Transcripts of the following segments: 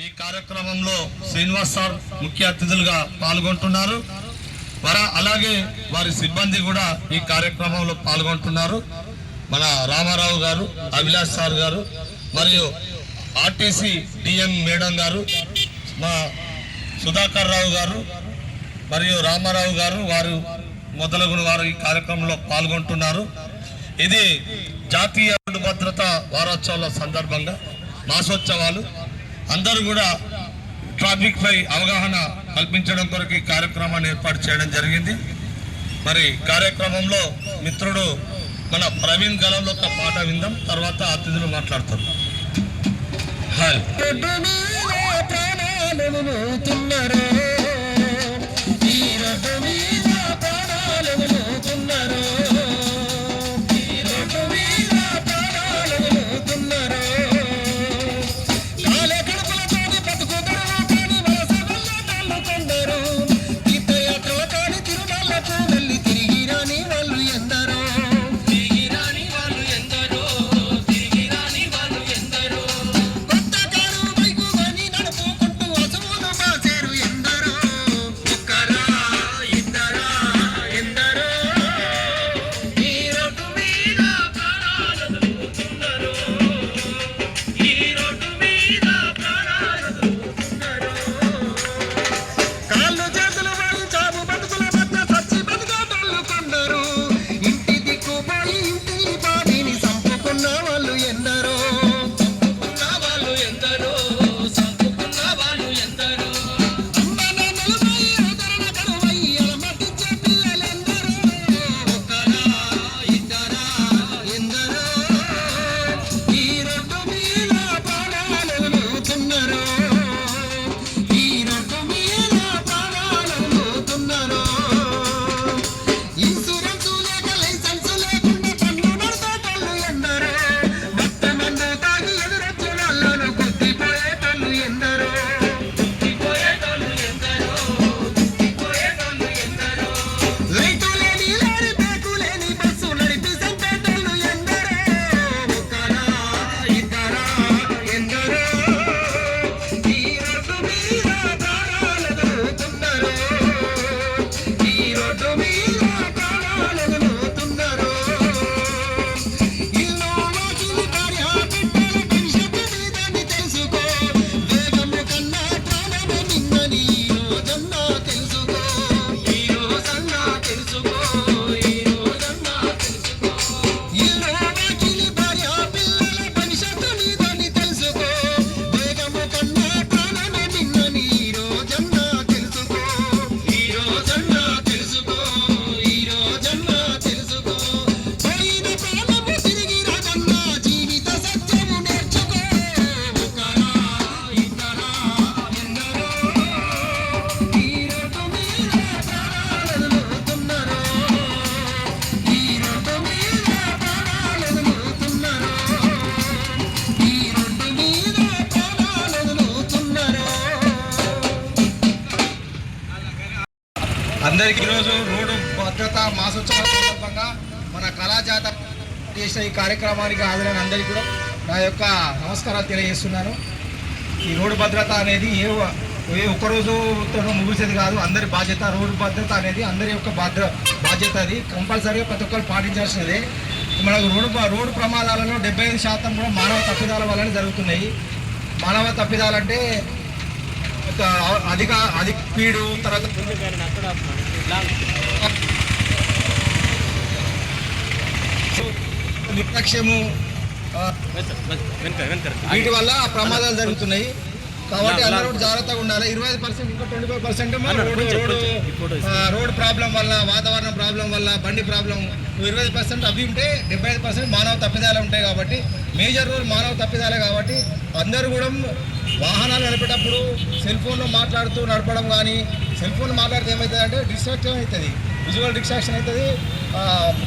ఈ కార్యక్రమంలో శ్రీనివాస్ సార్ ముఖ్య అతిథులుగా పాల్గొంటున్నారు. అలాగే వారి సిబ్బంది కూడా ఈ కార్యక్రమంలో పాల్గొంటున్నారు. మన రామారావు గారు, అభిలాష్ సార్ గారు, మరియు ఆర్టీసీ డిఎం మేడం గారు, మా సుధాకర్ రావు గారు మరియు రామారావు గారు, వారు మొదలగున వారు ఈ కార్యక్రమంలో పాల్గొంటున్నారు. ఇది జాతీయ రోడ్డు భద్రత వారోత్సవాల సందర్భంగా మాసోత్సవాలు. అందరూ కూడా ట్రాఫిక్ పై అవగాహన కల్పించడం కొరకు ఈ కార్యక్రమాన్ని ఏర్పాటు చేయడం జరిగింది. మరి కార్యక్రమంలో మిత్రుడు మన ప్రవీణ్ గలంలో ఒక పాట విందాం, తర్వాత అతిథులు మాట్లాడతారు. అందరికీ ఈరోజు రోడ్డు భద్రత మాసోత్సవం సందర్భంగా మన కళాజాత చేసిన ఈ కార్యక్రమానికి హాజరైన అందరికీ కూడా నా యొక్క నమస్కారాలు తెలియజేస్తున్నాను. ఈ రోడ్డు భద్రత అనేది ఏ ఒక్కరోజుతో ముగిసేది కాదు, అందరి బాధ్యత. రోడ్డు భద్రత అనేది అందరి యొక్క బాధ్యత. అది కంపల్సరీగా ప్రతి ఒక్కరు పాటించాల్సినదే. మనకు రోడ్డు ప్రమాదాలలో 75% కూడా మానవ తప్పిదాల వల్లనే జరుగుతున్నాయి. మానవ తప్పిదాలంటే అధిక స్పీడు, తర్వాత నిర్లక్ష్యము, వీటి వల్ల ప్రమాదాలు జరుగుతున్నాయి. కాబట్టి అందరూ జాగ్రత్తగా ఉండాలి. 25% ఇంకా 25% రోడ్ ప్రాబ్లం వల్ల, వాతావరణ ప్రాబ్లం వల్ల, బండి ప్రాబ్లం 20% అవి ఉంటే 75% మానవ తప్పిదాలు ఉంటాయి. కాబట్టి మేజర్ రోల్ మానవ తప్పిదాలే. కాబట్టి అందరూ కూడా వాహనాలు నడిపేటప్పుడు సెల్ ఫోన్లో మాట్లాడుతూ నడపడం కానీ, సెల్ ఫోన్ మాట్లాడితే ఏమవుతుంది అంటే డిస్ట్రాక్షన్ అవుతుంది, విజువల్ డిస్ట్రాక్షన్ అవుతుంది,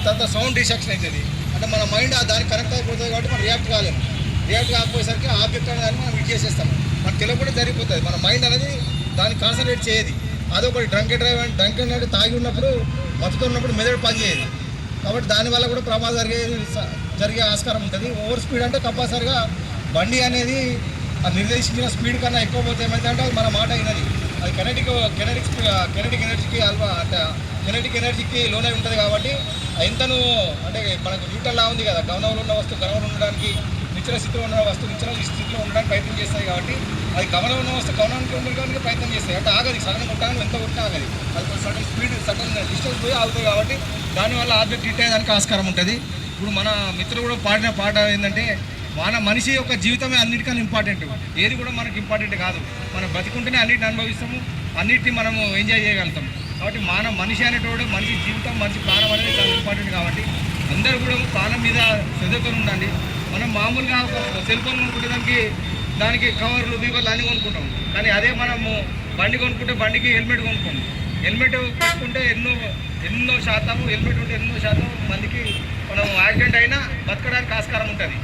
తర్వాత సౌండ్ డిస్ట్రాక్షన్ అవుతుంది. అంటే మన మైండ్ దానికి కనెక్ట్ అయిపోతుంది. కాబట్టి మనం రియాక్ట్ కాలేము. రియాక్ట్ కాకపోయేసరికి ఆబ్జెక్ట్ అనేది మనం ఇట్ చేసేస్తాం. మనకు తెలియకుండా జరిగిపోతుంది. మన మైండ్ అనేది దాన్ని కాన్సన్ట్రేట్ చేయదు. అదొకటి డ్రంక్ అంటే తాగి ఉన్నప్పుడు, మత్తుతున్నప్పుడు మెదడు పని చేయదు. కాబట్టి దానివల్ల కూడా ప్రమాదం జరిగే ఆస్కారం ఉంటుంది. ఓవర్ స్పీడ్ అంటే కంపల్సరిగా బండి అనేది ఆ నిర్దేశించిన స్పీడ్ కన్నా ఎక్కువ పోతే ఏమైందంటే అది మన మాట అయినది. అది కెనెటిక్ ఎనర్జీకి లోనై ఉంటుంది కాబట్టి ఎంతను అంటే మనకు న్యూటన్లా ఉంది కదా, గమనంలో ఉన్న వస్తువు గమనంలో ఉండడానికి, నిశ్చల స్థితిలో ఉన్న వస్తువు నిశ్చల స్థితిలో ఉండడానికి ప్రయత్నం చేస్తాయి కాబట్టి అది గమనంలో ఉన్న వస్తువు గమనానికి ఉండడానికి ప్రయత్నం చేస్తాయి. అంటే ఆగది, సడన్ కొట్టడానికి ఎంత కొట్టినా ఆగది, అది సడన్ స్పీడ్ సడన్ డిస్టెన్స్ పోయి ఆగుతాయి కాబట్టి దానివల్ల ఆబ్జెక్ట్ హిట్ అయ్యేదానికి ఆస్కారం ఉంటుంది. ఇప్పుడు మన మిత్రులు కూడా పాడిన పాట ఏంటంటే మనిషి యొక్క జీవితమే అన్నిటికన్నా ఇంపార్టెంట్, ఏది కూడా మనకు ఇంపార్టెంట్ కాదు. మనం బతికుంటేనే అన్నిటిని అనుభవిస్తాము, అన్నిటిని మనము ఎంజాయ్ చేయగలుగుతాం. కాబట్టి మనిషి అనేటోడు, మనిషి జీవితం, మనిషి ప్రాణం అనేది చాలా ఇంపార్టెంట్. కాబట్టి అందరూ కూడా ప్రాణం మీద శ్రద్ధతో ఉండండి. మనం మామూలుగా ఒక సెల్ ఫోన్ కొనుక్కుంటే దానికి కవర్లు బీవర్లు అన్నీ కొనుక్కుంటాం, కానీ అదే మనము బండి కొనుక్కుంటే బండికి హెల్మెట్ కొనుక్కోండి. హెల్మెట్ కొనుక్కుంటే ఎన్నో శాతం హెల్మెట్ ఉంటే ఎన్నో శాతం మందికి మనం యాక్సిడెంట్ అయినా బతకడానికి ఆస్కారం ఉంటుంది.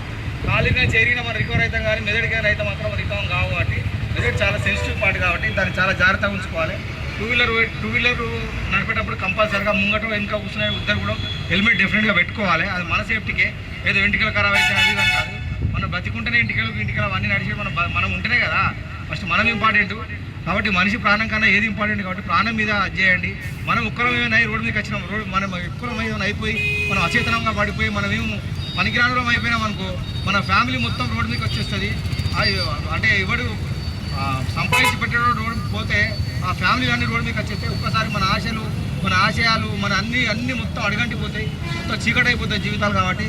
కాలుగా చేరిన మనం రికవర్ అవుతాం, కానీ మెదడుకైనా అయితే మాత్రం రికవర్ కావు. కాబట్టి మెదడు చాలా సెన్సిటివ్ పార్ట్ కాబట్టి దాన్ని చాలా జాగ్రత్తగా ఉంచుకోవాలి. టూ వీలర్ నడిపేటప్పుడు కంపల్సరీగా ముంగట వెనుక కూర్చునే ఇద్దరు కూడా హెల్మెట్ డెఫినెట్గా పెట్టుకోవాలి. అది మన సేఫ్టీకే, ఏదో వెంటికలు ఖరాబ్ అయితే అది కానీ కాదు. మనం బతికుంటేనే ఇంటికలు అవన్నీ నడిచి మనం ఉంటేనే కదా ఫస్ట్ మనం ఇంపార్టెంట్. కాబట్టి మనిషి ప్రాణం కన్నా ఏది ఇంపార్టెంట్ కాబట్టి ప్రాణం మీద చేయండి. మనం ఒక్కరమైనా రోడ్డు మీదకి వచ్చినాం, మనం ఒక్కరమైనా అయిపోయి మనం అచేతనంగా పడిపోయి మనమేమో పనికిరానులం అయిపోయినాం అనుకో, మన ఫ్యామిలీ మొత్తం రోడ్డు మీదకి వచ్చేస్తుంది. అంటే ఎవడు సంపాదించి పెట్టడం రోడ్డు పోతే ఆ ఫ్యామిలీ అన్ని రోడ్డు మీదకి వచ్చేస్తే ఒక్కసారి మన ఆశలు, మన ఆశయాలు, మన అన్ని మొత్తం అడగంటిపోతాయి, మొత్తం చీకటి అయిపోతాయి జీవితాలు. కాబట్టి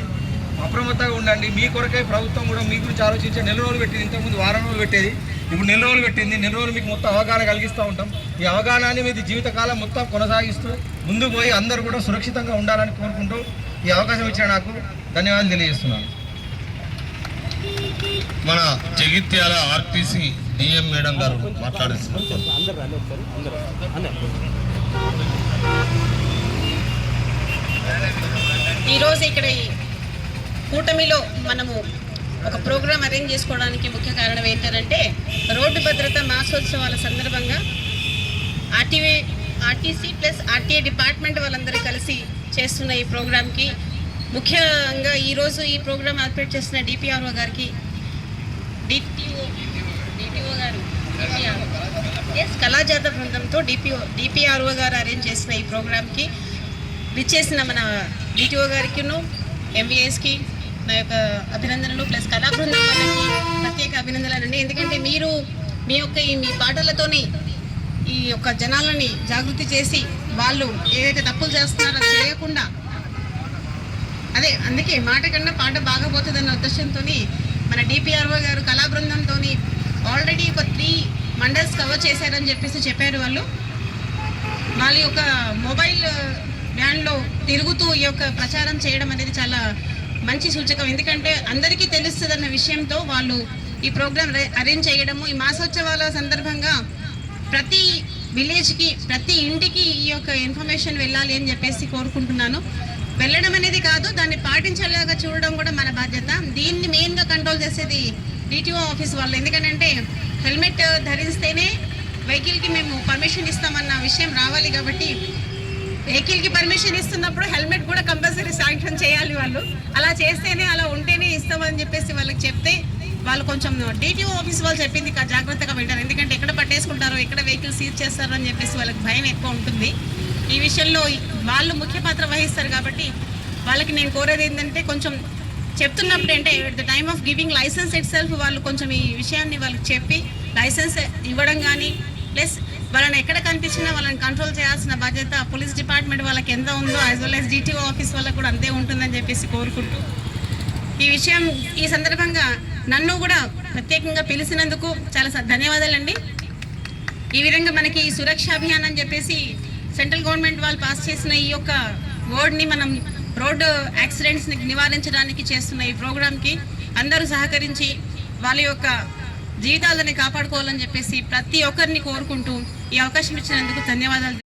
అప్రమత్తంగా ఉండండి. మీ కొరకే ప్రభుత్వం కూడా మీ గురించి ఆలోచించే నెల రోజులు పెట్టింది, ఇంతకుముందు వారం రోజులు పెట్టేది, ఇప్పుడు నెల రోజులు పెట్టింది. నెల రోజులు మీకు మొత్తం అవగాహన కలిగిస్తూ ఉంటాం. ఈ అవగాహనని మీది జీవితకాలం మొత్తం కొనసాగిస్తూ ముందుకు పోయి అందరూ కూడా సురక్షితంగా ఉండాలని కోరుకుంటూ ఈ అవకాశం ఇచ్చిన నాకు ధన్యవాదాలు తెలియజేస్తున్నాను. మన జగిత్యాల ఆర్టీసీ డిఎం మేడం గారు మాట్లాడుతున్నారు. ఈరోజు ఇక్కడ కూటమిలో మనము ఒక ప్రోగ్రాం అరేంజ్ చేసుకోవడానికి ముఖ్య కారణం ఏంటంటే రోడ్డు భద్రత మాసోత్సవాల సందర్భంగా ఆర్టీసీ ప్లస్ ఆర్టీఏ డిపార్ట్మెంట్ వాళ్ళందరూ కలిసి చేస్తున్న ఈ ప్రోగ్రాంకి ముఖ్యంగా ఈరోజు ఈ ప్రోగ్రాం ఆపరేట్ చేస్తున్న డిపిఆర్ఓ గారికి, డిటిఓ గారు కళాజాత బృందంతో డిపిఆర్ఓ గారు అరేంజ్ చేసిన ఈ ప్రోగ్రాంకి విచ్చేసిన మన డిటిఓ గారికిను ఎంవిఎస్కి నా యొక్క అభినందనలు, ప్లస్ కళా బృందం వాళ్ళకి ప్రత్యేక అభినందనలండి. ఎందుకంటే మీరు మీ పాటలతోని ఈ యొక్క జనాలని జాగృతి చేసి వాళ్ళు ఏదైతే తప్పులు చేస్తున్నారో అది చేయకుండా, అందుకే మాట కన్నా పాట బాగా పోతుందన్న ఉద్దేశంతో మన డిపిఆర్ఓ గారు కళా బృందంతో ఆల్రెడీ ఒక 3 మండల్స్ కవర్ చేశారని చెప్పారు. వాళ్ళ యొక్క మొబైల్ వ్యాన్లో తిరుగుతూ ఈ యొక్క ప్రచారం చేయడం అనేది చాలా మంచి సూచకం. ఎందుకంటే అందరికీ తెలుస్తుందన్న విషయంతో వాళ్ళు ఈ ప్రోగ్రాం అరేంజ్ చేయడము, ఈ మాసోత్సవాల సందర్భంగా ప్రతి విలేజ్కి, ప్రతి ఇంటికి ఈ యొక్క ఇన్ఫర్మేషన్ వెళ్ళాలి అని చెప్పేసి కోరుకుంటున్నాను. వెళ్ళడం అనేది కాదు, దాన్ని పాటించేలాగా చూడడం కూడా మన బాధ్యత. దీన్ని మెయిన్గా కంట్రోల్ చేసేది డిటిఓ ఆఫీస్ వాళ్ళు. ఎందుకంటే హెల్మెట్ ధరిస్తేనే వెహికల్కి మేము పర్మిషన్ ఇస్తామన్న విషయం రావాలి. కాబట్టి వెహికల్కి పర్మిషన్ ఇస్తున్నప్పుడు హెల్మెట్ కూడా కంపల్సరీ శాంక్షన్ చేయాలి వాళ్ళు. అలా చేస్తేనే, అలా ఉంటేనే ఇస్తామని చెప్పేసి వాళ్ళకి చెప్తే వాళ్ళు కొంచెం డిటిఓ ఆఫీస్ వాళ్ళు చెప్పింది జాగ్రత్తగా వింటారు. ఎందుకంటే ఎక్కడ పట్టేసుకుంటారో, ఎక్కడ వెహికల్ సీజ్ చేస్తారో అని చెప్పేసి వాళ్ళకి భయం ఎక్కువ ఉంటుంది. ఈ విషయంలో వాళ్ళు ముఖ్య పాత్ర వహిస్తారు. కాబట్టి వాళ్ళకి నేను కోరేది ఏంటంటే కొంచెం చెప్తున్నప్పుడు అంటే at the time of giving licence itself వాళ్ళు కొంచెం ఈ విషయాన్ని వాళ్ళకి చెప్పి లైసెన్స్ ఇవ్వడం కానీ, ప్లస్ వాళ్ళని ఎక్కడ కనిపించినా వాళ్ళని కంట్రోల్ చేయాల్సిన బాధ్యత పోలీస్ డిపార్ట్మెంట్ వాళ్ళకి ఎంత ఉందో as well as DTO office వాళ్ళకి కూడా అంతే ఉంటుందని చెప్పేసి కోరుకుంటూ ఈ సందర్భంగా నన్ను కూడా ప్రత్యేకంగా పిలిచినందుకు చాలా ధన్యవాదాలండి. ఈ విధంగా మనకి సురక్ష అభియాన్ అని చెప్పేసి సెంట్రల్ గవర్నమెంట్ వాళ్ళు పాస్ చేసిన ఈ యొక్క వర్డ్ని మనం రోడ్డు యాక్సిడెంట్స్ని నివారించడానికి చేస్తున్న ఈ ప్రోగ్రాంకి అందరూ సహకరించి వాళ్ళ యొక్క జీవితాలని కాపాడుకోవాలని చెప్పేసి ప్రతి ఒక్కరిని కోరుకుంటూ ఈ అవకాశం ఇచ్చినందుకు ధన్యవాదాలు.